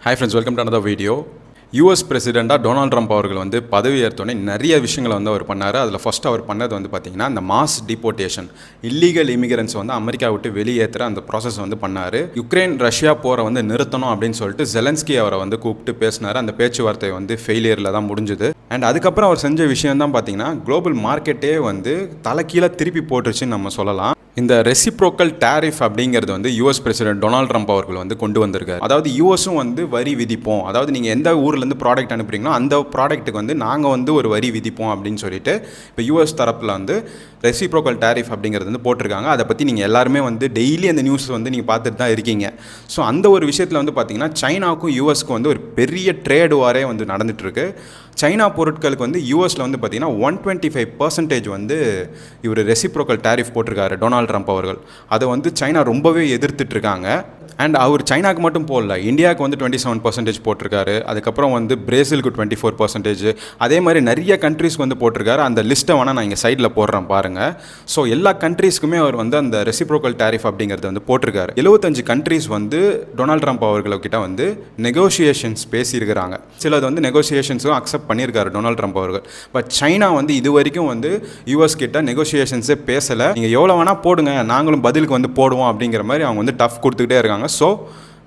Hi friends, welcome to another video. US பிரசிடெண்ட்டாக Donald Trump அவர்கள் வந்து பதவி ஏற்றோடனே நிறைய விஷயங்களை வந்து அவர் பண்ணார். அதில் ஃபஸ்ட் அவர் பண்ணது வந்து பார்த்திங்கன்னா இந்த மாஸ் டிபோர்ட்டேஷன், இல்லீகல் இமிகிரன்ஸ் வந்து அமெரிக்கா விட்டு வெளியேற்றுற அந்த ப்ராசஸ் வந்து பண்ணார். யுக்ரைன் ரஷ்யா போரை வந்து நிறுத்தணும் அப்படின்னு சொல்லிட்டு ஜெலன்ஸ்கி அவரை வந்து கூப்பிட்டு பேசினார். அந்த பேச்சுவார்த்தை வந்து ஃபெயிலியரில் தான் முடிஞ்சுது. அண்ட் அதுக்கப்புறம் அவர் செஞ்ச விஷயம் தான் பார்த்திங்கன்னா குளோபல் மார்க்கெட்டே வந்து தலைக்கீழே திருப்பி போட்டுருச்சுன்னு நம்ம சொல்லலாம். இந்த ரெசிப்ரோக்கல் டேரிஃப் அப்படிங்கிறது வந்து யூஎஸ் பிரசிடென்ட் டொனால்ட் ட்ரம்ப் அவர்கள் வந்து கொண்டு வந்திருக்காரு. அதாவது யூஎஸும் வந்து வரி விதிப்போம், அதாவது நீங்கள் எந்த ஊர்லேருந்து ப்ராடக்ட் அனுப்புறீங்களோ அந்த ப்ராடக்ட்டுக்கு வந்து நாங்கள் வந்து ஒரு வரி விதிப்போம் அப்படின்னு சொல்லிட்டு இப்போ யூஎஸ் தரப்பில் வந்து ரெசிப்ரோக்கல் டேரிஃப் அப்படிங்கிறது வந்து போட்டிருக்காங்க. அதை பற்றி நீங்கள் எல்லாருமே வந்து டெய்லி அந்த நியூஸ் வந்து நீங்கள் பார்த்துட்டு தான் இருக்கீங்க. ஸோ அந்த ஒரு விஷயத்தில் வந்து பார்த்திங்கன்னா சைனாவுக்கும் யூஎஸ்க்கும் வந்து ஒரு பெரிய ட்ரேட் வாரே வந்து நடந்துகிட்ருக்கு. சைனா பொருட்களுக்கு வந்து யூஎஸில் வந்து பார்த்திங்கன்னா 125% வந்து இவர் ரெசிப்ரோக்கல் டேரிஃப் போட்டிருக்காரு டொனால்ட் ட்ரம்ப் அவர்கள். அதை வந்து சைனா ரொம்பவே எதிர்த்துட்ருக்காங்க. அண்ட் அவர் சைனாவுக்கு மட்டும் போடல, இந்தியாவுக்கு வந்து 27% போட்டிருக்காரு. அதுக்கப்புறம் வந்து பிரேசிலுக்கு 24%, அதே மாதிரி நிறைய கண்ட்ரீஸ்க்கு வந்து போட்டிருக்காரு. அந்த லிஸ்ட்டை வேணால் நான் இங்கே சைடில் போடுறேன் பாருங்கள். ஸோ எல்லா கண்ட்ரீஸ்க்குமே அவர் வந்து அந்த ரெசிப்ரோக்கல் டேரிஃப் அப்படிங்கிறது வந்து போட்டிருக்காரு. 75 கண்ட்ரீஸ் வந்து டொனால்ட் ட்ரம்ப் அவர்கள்கிட்ட வந்து நெகோசியேஷன்ஸ் பேசியிருக்கிறாங்க. சிலது வந்து நெகோசியேஷன்ஸும் அக்செப்ட் பண்ணியிருக்காரு டொனால்ட் ட்ரம்ப் அவர்கள். பட் சைனா வந்து இது வரைக்கும் வந்து யூஎஸ் கிட்ட நெகோசியேஷன்ஸே பேசலை. நீங்கள் எவ்வளோ வேணால் போடுங்க, நாங்களும் பதிலுக்கு வந்து போடுவோம் அப்படிங்கிற மாதிரி அவங்க வந்து டஃப் கொடுத்துக்கிட்டே இருக்காங்க. ஸோ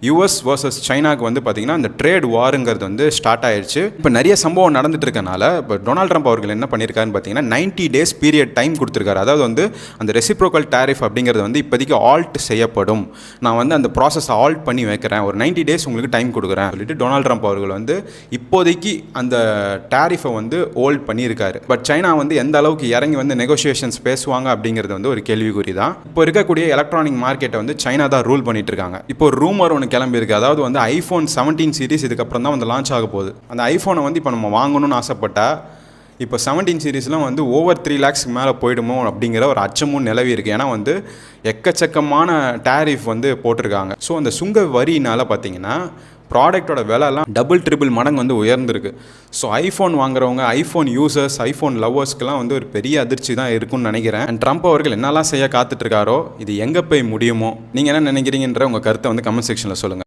யூஎஸ் வர்சஸ் சைனாக்கு வந்து பார்த்திங்கன்னா இந்த ட்ரேட் வாருங்கிறது வந்து ஸ்டார்ட் ஆயிடுச்சு. இப்போ நிறைய சம்பவம் நடந்துட்டு இருக்கனால இப்போ டொனால்ட் ட்ரம்ப் அவர்கள் என்ன பண்ணியிருக்காருன்னு பார்த்தீங்கன்னா 90 days பீரியட் டைம் கொடுத்துருக்காரு. அதாவது வந்து அந்த ரெசிப்ரோக்கல் டேரிஃப் அப்படிங்கிறது வந்து இப்போதைக்கு ஆல்ட் செய்யப்படும், நான் வந்து அந்த ப்ராசஸ் ஆல்ட் பண்ணி வைக்கிறேன், ஒரு 90 days உங்களுக்கு டைம் கொடுக்குறேன் சொல்லிட்டு டொனால்ட் ட்ரம்ப் அவர்கள் வந்து இப்போதைக்கு அந்த டேரிஃபை வந்து ஹோல்ட் பண்ணியிருக்காரு. பட் சைனா வந்து எந்த அளவுக்கு இறங்கி வந்து நெகோசியேஷன்ஸ் பேசுவாங்க அப்படிங்கிறது வந்து ஒரு கேள்விக்குறி தான். இப்போ இருக்கக்கூடிய எலக்ட்ரானிக் மார்க்கெட்டை வந்து சைனா தான் ரூல் பண்ணிட்டு இருக்காங்க. இப்போ ஒரு ரூமர் ஒன்று கிளம்பியிருக்கு. அதாவது வந்து ஐஃபோன் 17 சீரிஸ் இதுக்கப்புறம் தான் வந்து லான்ச் ஆக போகுது. அந்த ஐஃபோனை வந்து இப்போ நம்ம வாங்கணும்னு ஆசைப்பட்டா இப்போ 17 சீரீஸ்லாம் வந்து ஓவர் 3 lakhs மேலே போயிடுமோ அப்படிங்கிற ஒரு அச்சமும் நிலவி இருக்குது. ஏன்னா வந்து எக்கச்சக்கமான டேரிஃப் வந்து போட்டிருக்காங்க. ஸோ அந்த சுங்க வரியினால் பார்த்தீங்கன்னா ப்ராடக்டோட விலைலாம் டபுள் ட்ரிபிள் மடங்கு வந்து உயர்ந்திருக்கு. ஸோ ஐஃபோன் வாங்குறவங்க, ஐஃபோன் யூசர்ஸ், ஐஃபோன் லவ்வர்ஸ்க்கெலாம் வந்து ஒரு பெரிய அதிர்ச்சி தான் இருக்கும்னு நினைக்கிறேன். அண்ட் ட்ரம்ப் அவர்கள் என்னெல்லாம் செய்ய காத்துட்ருக்காரோ இது எங்கே போய் முடியுமோ, நீங்கள் என்ன நினைக்கிறீங்கன்ற உங்கள் கருத்தை வந்து கமெண்ட் செக்ஷனில் சொல்லுங்கள்.